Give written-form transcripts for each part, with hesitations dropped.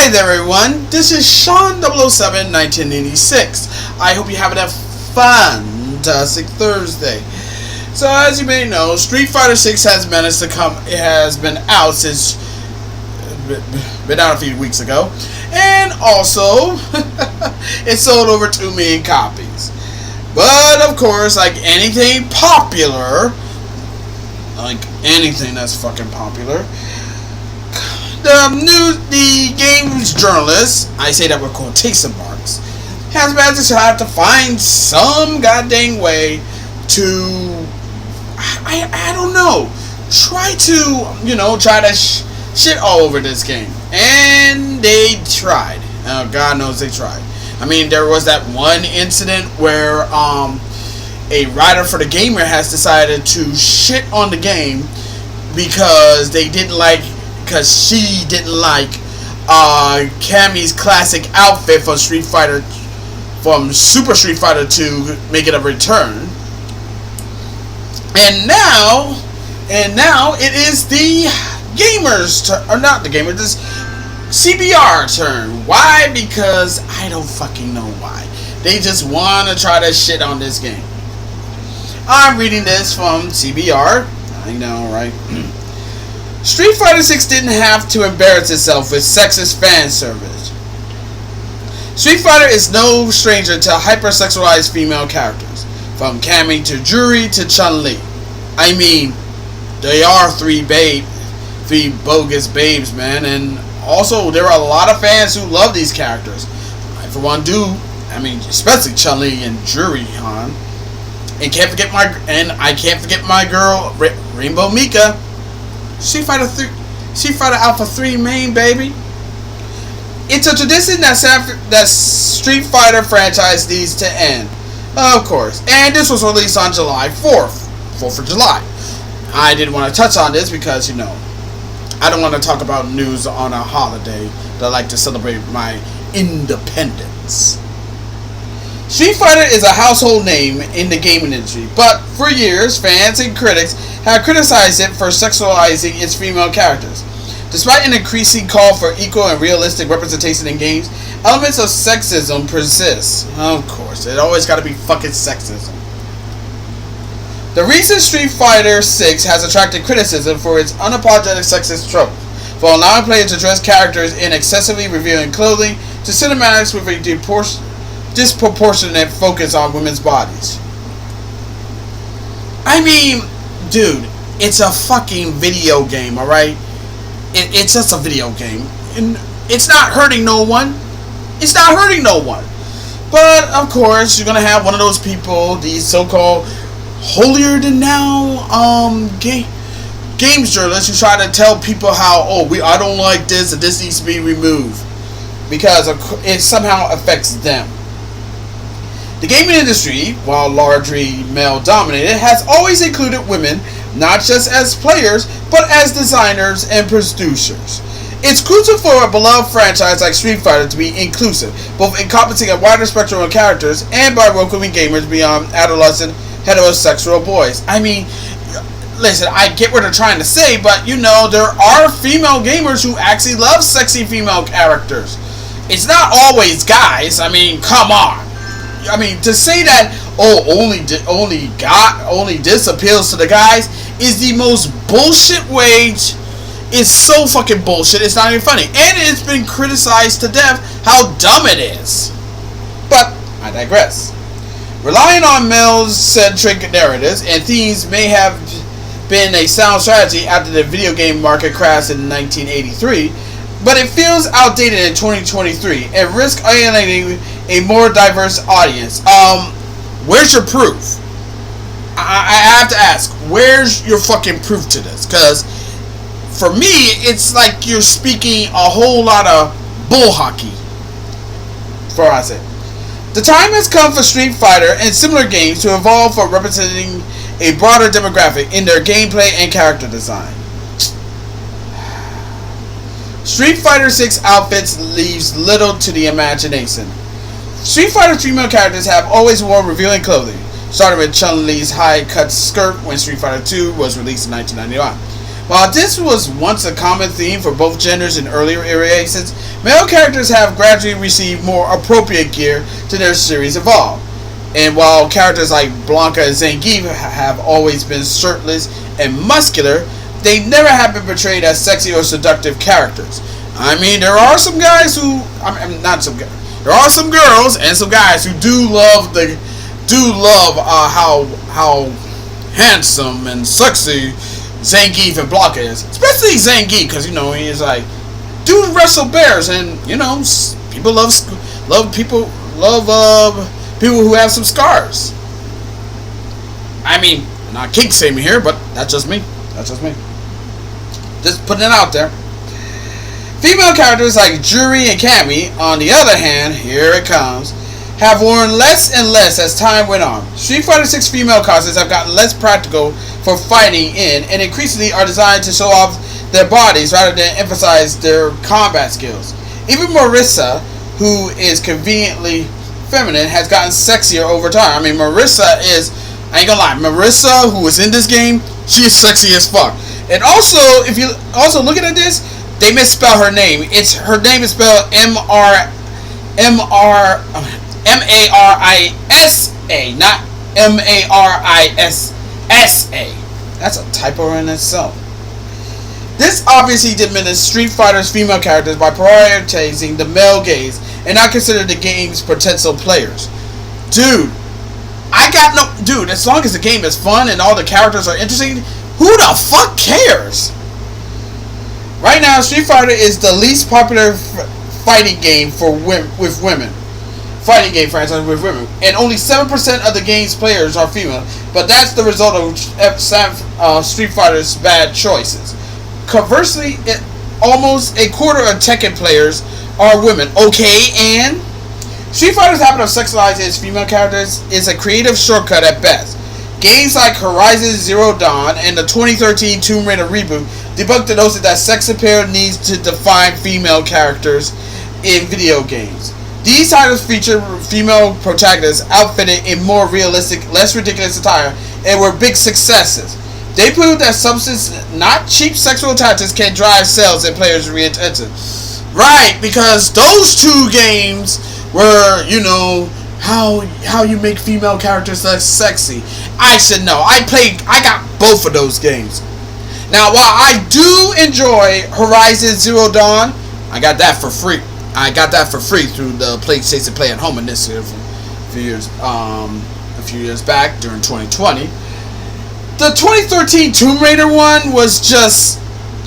Hey there everyone, this is Sean 007 1986. I hope you're having a fantastic Thursday. So as you may know, Street Fighter 6 has managed to come, it has been out since, been out a few weeks ago. And also, it sold over 2 million copies. But of course, like anything popular, like anything that's fucking popular, the game's journalist, I say that with quotation marks, has managed to have to find some goddamn way to, I don't know, try to shit all over this game. And they tried. God knows they tried. I mean, there was that one incident where a writer for the Gamer has decided to shit on the game because she didn't like Cammy's classic outfit from Super Street Fighter 2, make it a return. And now it is the gamers' turn, or not the gamers, this CBR turn. Why? Because I don't fucking know why. They just want to try to shit on this game. I'm reading this from CBR. I know, right? Street Fighter 6 didn't have to embarrass itself with sexist fan service. Street Fighter is no stranger to hypersexualized female characters, from Cammy to Juri to Chun-Li. I mean, they are three bogus babes, man, and also there are a lot of fans who love these characters. I for one do. I mean, especially Chun-Li and Juri, Han. And I can't forget my girl Rainbow Mika. Street Fighter Alpha 3 main, baby. It's a tradition that Street Fighter franchise needs to end. Of course. And this was released on July 4th. 4th of July. I didn't want to touch on this because, I don't want to talk about news on a holiday that I like to celebrate my independence. Street Fighter is a household name in the gaming industry, but for years, fans and critics have criticized it for sexualizing its female characters. Despite an increasing call for equal and realistic representation in games, elements of sexism persist. Of course, it always gotta be fucking sexism. The recent Street Fighter 6 has attracted criticism for its unapologetic sexist trope, for allowing players to dress characters in excessively revealing clothing, to cinematics with a disproportionate focus on women's bodies. I mean, dude, it's a fucking video game, alright? It's just a video game. And it's not hurting no one. It's not hurting no one. But, of course, you're gonna have one of those people, these so-called holier-than-now games journalists, who try to tell people how, I don't like this and this needs to be removed. Because it somehow affects them. The gaming industry, while largely male-dominated, has always included women, not just as players, but as designers and producers. It's crucial for a beloved franchise like Street Fighter to be inclusive, both encompassing a wider spectrum of characters and by welcoming gamers beyond adolescent heterosexual boys. I mean, listen, I get what they're trying to say, but there are female gamers who actually love sexy female characters. It's not always guys. I mean, come on. I mean, to say that only this appeals to the guys is the most bullshit way. It's so fucking bullshit. It's not even funny, and it's been criticized to death how dumb it is. But I digress. Relying on male-centric narratives and themes may have been a sound strategy after the video game market crashed in 1983. But it feels outdated in 2023 and risks alienating a more diverse audience. Where's your proof? I have to ask, where's your fucking proof to this? Because for me, it's like you're speaking a whole lot of bull hockey. For I said, the time has come for Street Fighter and similar games to evolve for representing a broader demographic in their gameplay and character design. Street Fighter 6 outfits leaves little to the imagination. Street Fighter female characters have always worn revealing clothing, starting with Chun-Li's high-cut skirt when Street Fighter 2 was released in 1991. While this was once a common theme for both genders in earlier iterations, male characters have gradually received more appropriate gear to their series evolve. And while characters like Blanca and Zangief have always been shirtless and muscular, they never have been portrayed as sexy or seductive characters. I mean, there are some guys who, not some guys, there are some girls and some guys who do love how handsome and sexy Zangief and Blanca is, especially Zangief, because he's like, dude wrestle bears, and people love people who have some scars. I mean, not kink shaming here, but that's just me. Just putting it out there. Female characters like Juri and Cammy, on the other hand, here it comes, have worn less and less as time went on. Street Fighter 6 female costumes have gotten less practical for fighting in, and increasingly are designed to show off their bodies rather than emphasize their combat skills. Even Marissa, who is conveniently feminine, has gotten sexier over time. I mean, Marissa is, I ain't gonna lie, Marissa, who is in this game, she is sexy as fuck. And also, if you also looking at this, they misspell her name. Her name is spelled Marisa, not Marissa. That's a typo in itself. This obviously diminished Street Fighter's female characters by prioritizing the male gaze and not consider the game's potential players. Dude, as long as the game is fun and all the characters are interesting, who the fuck cares? Right now, Street Fighter is the least popular fighting game with women. Fighting game franchise with women, and only 7% of the game's players are female. But that's the result of Street Fighter's bad choices. Conversely, almost a quarter of Tekken players are women. Okay, and Street Fighter's habit of sexualizing its female characters is a creative shortcut at best. Games like Horizon Zero Dawn and the 2013 Tomb Raider reboot debunk the notion that sex appeal needs to define female characters in video games. These titles feature female protagonists outfitted in more realistic, less ridiculous attire, and were big successes. They proved that substance, not cheap sexual tactics, can drive sales and players' reattention. Right, because those two games were, how you make female characters less sexy. I should know. I got both of those games. Now, while I do enjoy Horizon Zero Dawn, I got that for free. Through the PlayStation Play at Home initiative a few years back during 2020. The 2013 Tomb Raider one was just,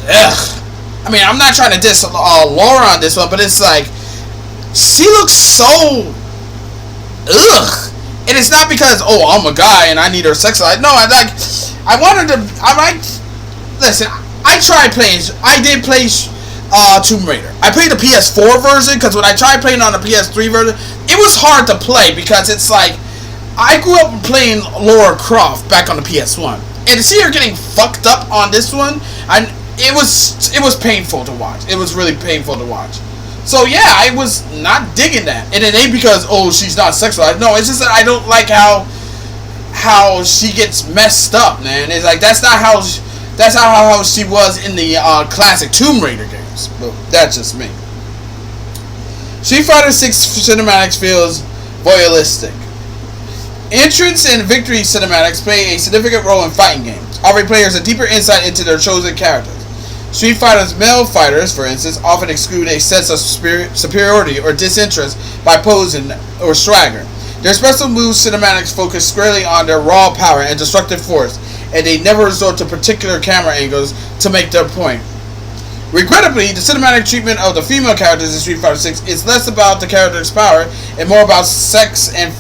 ugh. I mean, I'm not trying to diss Laura on this one, but it's like, she looks so, ugh. And it's not because, I'm a guy and I need her sex life. No, listen, I did play Tomb Raider. I played the PS4 version because when I tried playing on the PS3 version, it was hard to play because it's like, I grew up playing Lara Croft back on the PS1, and to see her getting fucked up on this one, it was painful to watch. It was really painful to watch. So yeah, I was not digging that, and it ain't because she's not sexualized. No, it's just that I don't like how she gets messed up, man. It's like that's not how she was in the classic Tomb Raider games. But that's just me. Street Fighter 6 cinematics feels voyeuristic. Entrance and victory cinematics play a significant role in fighting games, offering players a deeper insight into their chosen characters. Street Fighter's male fighters, for instance, often exude a sense of superiority or disinterest by posing or swagger. Their special moves cinematics focus squarely on their raw power and destructive force, and they never resort to particular camera angles to make their point. Regrettably, the cinematic treatment of the female characters in Street Fighter 6 is less about the character's power and more about sex and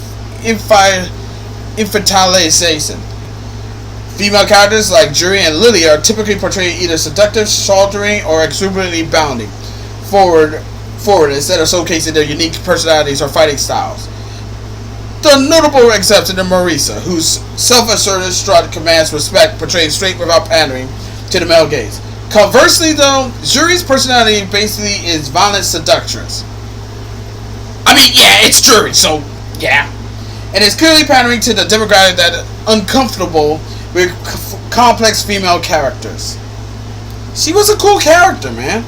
infantilization. Female characters like Juri and Lily are typically portrayed either seductive, sheltering, or exuberantly bounding forward instead of showcasing their unique personalities or fighting styles. The notable exception is Marisa, whose self-assertive strut commands respect, portrayed straight without pandering to the male gaze. Conversely, though, Juri's personality basically is violent seductress. I mean, yeah, it's Juri, so yeah. And it's clearly pandering to the demographic that is uncomfortable with complex female characters. She was a cool character, man.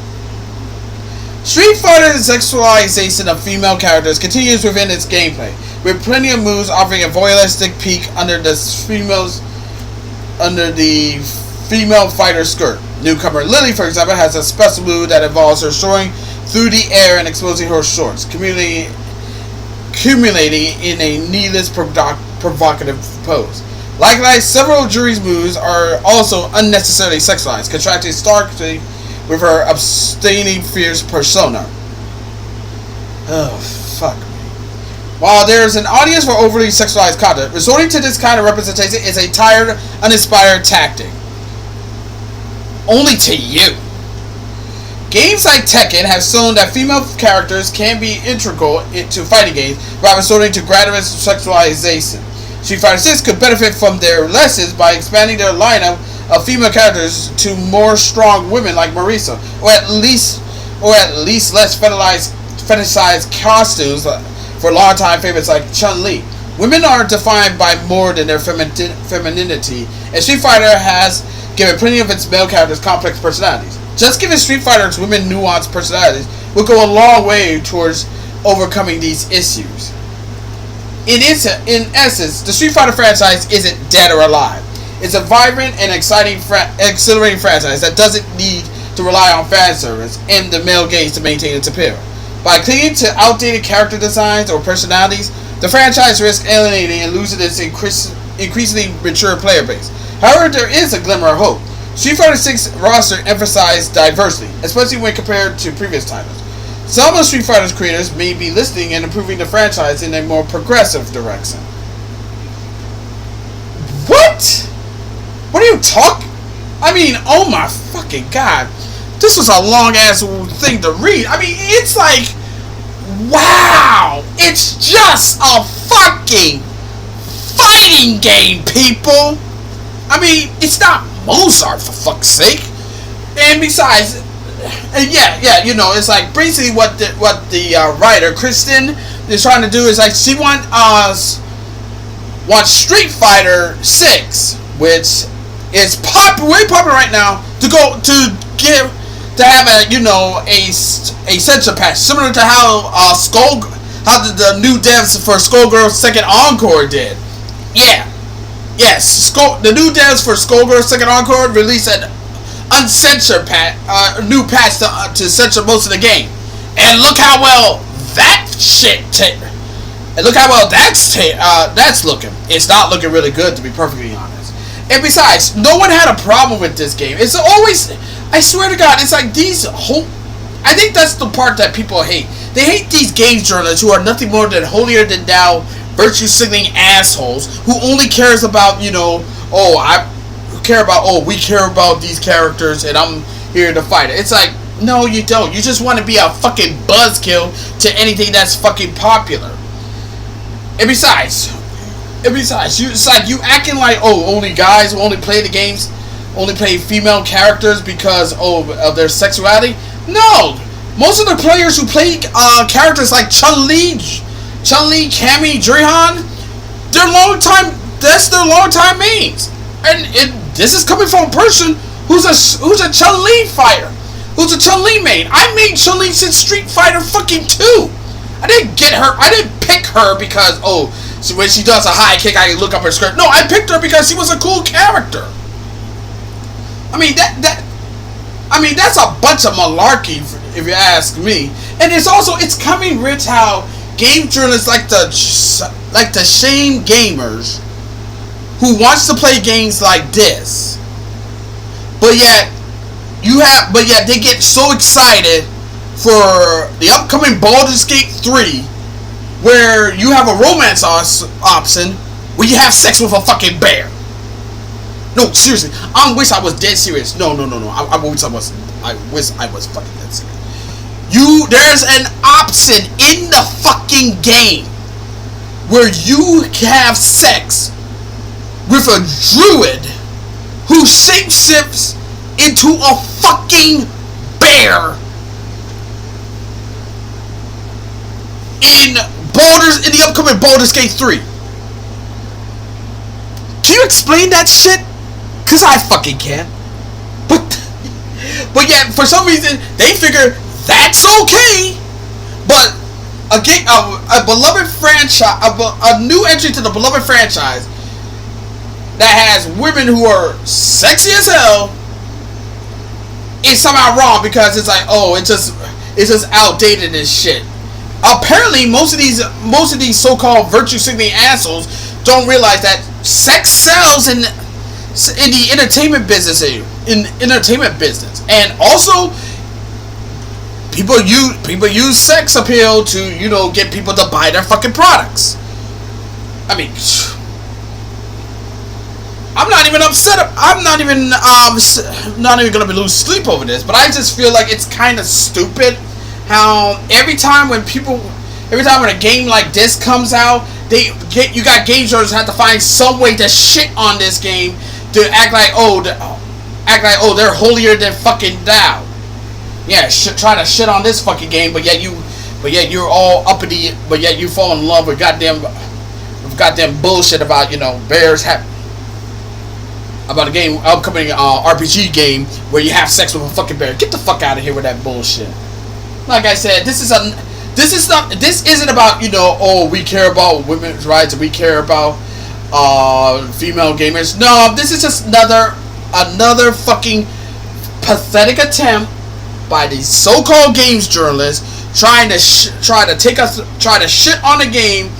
Street Fighter's sexualization of female characters continues within its gameplay, with plenty of moves offering a voyeuristic peek under the female fighter skirt. Newcomer Lily, for example, has a special move that involves her soaring through the air and exposing her shorts, accumulating in a needless provocative pose. Likewise, several Juri's moves are also unnecessarily sexualized, contrasting starkly with her abstaining fierce persona. Oh, fuck me. While there is an audience for overly sexualized content, resorting to this kind of representation is a tired, uninspired tactic. Only to you. Games like Tekken have shown that female characters can be integral into fighting games by resorting to gradual sexualization. Street Fighter 6 could benefit from their lessons by expanding their lineup of female characters to more strong women like Marisa, or at least less fetishized costumes for longtime favorites like Chun-Li. Women are defined by more than their femininity, and Street Fighter has given plenty of its male characters complex personalities. Just giving Street Fighter's women nuanced personalities will go a long way towards overcoming these issues. In essence, the Street Fighter franchise isn't dead or alive. It's a vibrant and exhilarating franchise that doesn't need to rely on fan service and the male gaze to maintain its appeal. By clinging to outdated character designs or personalities, the franchise risks alienating and losing its increasingly mature player base. However, there is a glimmer of hope. Street Fighter 6 roster emphasized diversity, especially when compared to previous titles. Some of Street Fighter's creators may be listening and improving the franchise in a more progressive direction. What? What are you talking? I mean, oh my fucking god. This was a long ass thing to read. I mean, it's like, wow. It's just a fucking fighting game, people. I mean, it's not Mozart, for fuck's sake. And besides, yeah, you know, it's like basically what the writer Kristen is trying to do is like she wants Street Fighter 6, which is way popular right now, to have a censor patch similar to how the new devs for Skullgirls Second Encore did. Yes, the new devs for Skullgirls Second Encore released an uncensored new patch to censor most of the game, and look how well that's looking. It's not looking really good, to be perfectly honest. And besides, no one had a problem with this game. It's always, I swear to God, it's like I think that's the part that people hate. They hate these game journalists who are nothing more than holier than thou, virtue signaling assholes who only cares about, we care about these characters and I'm here to fight it. It's like, no, you don't. You just want to be a fucking buzzkill to anything that's fucking popular. And besides, it's like you acting like, only guys who only play the games, only play female characters because of their sexuality. No, most of the players who play characters like Chun-Li, Cammy, Drihan, that's their long-time mains. And this is coming from a person who's a Chun-Li fighter, who's a Chun-Li main. I made Chun-Li since Street Fighter fucking 2. I didn't pick her because when she does a high kick I can look up her skirt. No, I picked her because she was a cool character. I mean that's a bunch of malarkey if you ask me. And it's coming rich how game journalists like to shame gamers who wants to play games like this. But yet they get so excited for the upcoming Baldur's Gate 3, where you have a romance option where you have sex with a fucking bear. No, seriously, I wish I was dead serious. No. I wish I was fucking dead serious. There's an option in the fucking game where you have sex with a druid who shapeshifts into a fucking bear in the upcoming Baldur's Gate 3. Can you explain that shit? Cause I fucking can. But But yet, for some reason, they figure that's okay. But a beloved franchise, a new entry to the beloved franchise that has women who are sexy as hell is somehow wrong because it's like, oh, it's just outdated and shit. Apparently, most of these so-called virtue signaling assholes don't realize that sex sells in the entertainment business, and also people use sex appeal to, you know, get people to buy their fucking products. I mean, I'm not even upset. I'm not even gonna lose sleep over this. But I just feel like it's kind of stupid how every time when a game like this comes out, you got game journalists have to find some way to shit on this game to act like they're holier than fucking thou. Yeah, try to shit on this fucking game, but yet you're all uppity, but yet you fall in love with goddamn bullshit about, you know, bears about a game, upcoming RPG game where you have sex with a fucking bear. Get the fuck out of here with that bullshit. Like I said, this isn't about, you know, oh, we care about women's rights and we care about female gamers. No, this is just another fucking pathetic attempt by these so-called games journalists trying to shit on the game.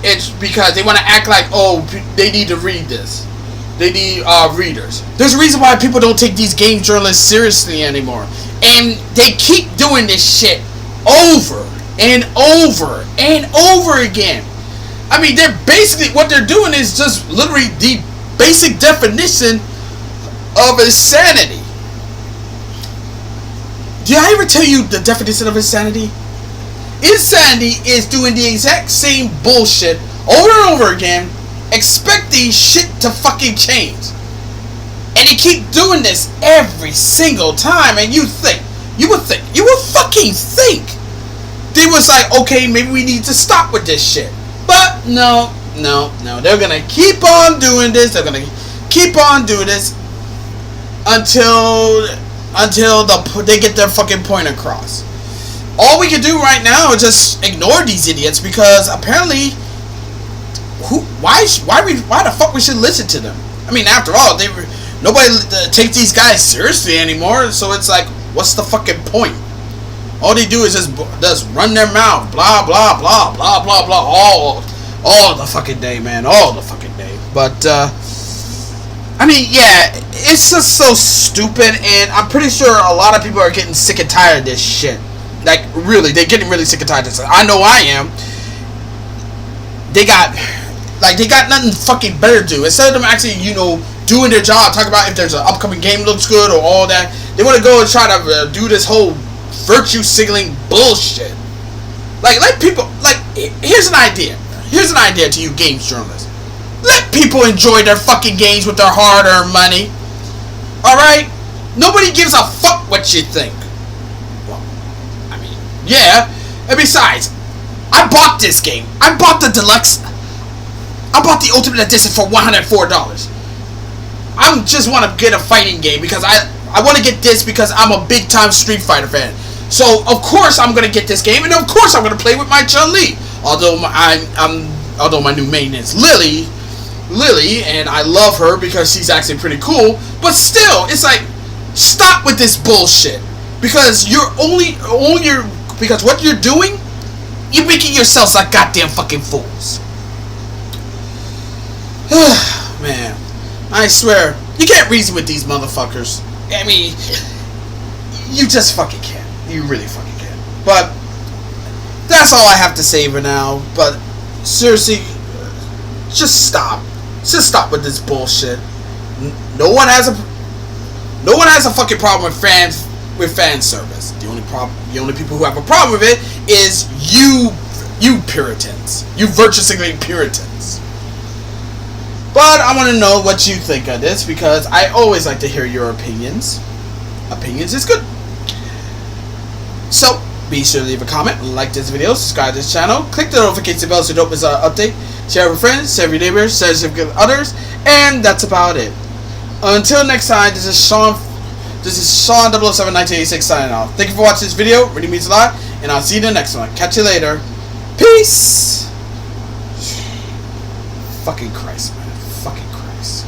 It's because they want to act like, oh, they need to read this. They need readers. There's a reason why people don't take these game journalists seriously anymore, and they keep doing this shit over and over and over again. I mean, what they're doing is just literally the basic definition of insanity. Did I ever tell you the definition of insanity? Insanity is doing the exact same bullshit over and over again, expecting shit to fucking change. And they keep doing this every single time, and you would fucking think they was like, okay, maybe we need to stop with this shit. But no, they're gonna keep on doing this. They're gonna keep on doing this until they get their fucking point across. All we can do right now is just ignore these idiots, because apparently, why the fuck we should listen to them? I mean, after all, nobody takes these guys seriously anymore. So it's like, what's the fucking point? All they do is just run their mouth, blah blah blah blah blah blah, all the fucking day, man, all the fucking day. But I mean, yeah, it's just so stupid, and I'm pretty sure a lot of people are getting sick and tired of this shit. Like, really, they're getting really sick and tired of this. I know I am. They got nothing fucking better to do. Instead of them actually, you know, doing their job, talking about if there's an upcoming game looks good or all that, they want to go and try to do this whole virtue signaling bullshit. Like, let people, like, here's an idea. Here's an idea to you games journalists. Let people enjoy their fucking games with their hard-earned money. Alright? Nobody gives a fuck what you think. Well, I mean, yeah. And besides, I bought this game. I bought the deluxe. I bought the Ultimate Edition for $104. I just want to get a fighting game because I want to get this because I'm a big-time Street Fighter fan. So, of course, I'm going to get this game, and of course I'm going to play with my Chun-Li. Although my new main is Lily, and I love her because she's actually pretty cool, but still, it's like, stop with this bullshit. Because because what you're doing, you're making yourselves like goddamn fucking fools. Man, I swear, you can't reason with these motherfuckers. I mean, you just fucking can't. You really fucking can't. But that's all I have to say for now. But seriously, just stop. Just stop with this bullshit. No one has a fucking problem with fan service. The only people who have a problem with it is you Puritans. You virtue signaling Puritans. But I want to know what you think of this, because I always like to hear your opinions. Opinions is good. So, be sure to leave a comment, like this video, subscribe to this channel, click the notification bell so you don't miss an update, share with friends, share with your neighbors, share with others, and that's about it. Until next time, this is Sean This is Sean 007 1986 signing off. Thank you for watching this video. It really means a lot. And I'll see you in the next one. Catch you later. Peace. Fucking Christ, man. Fucking Christ.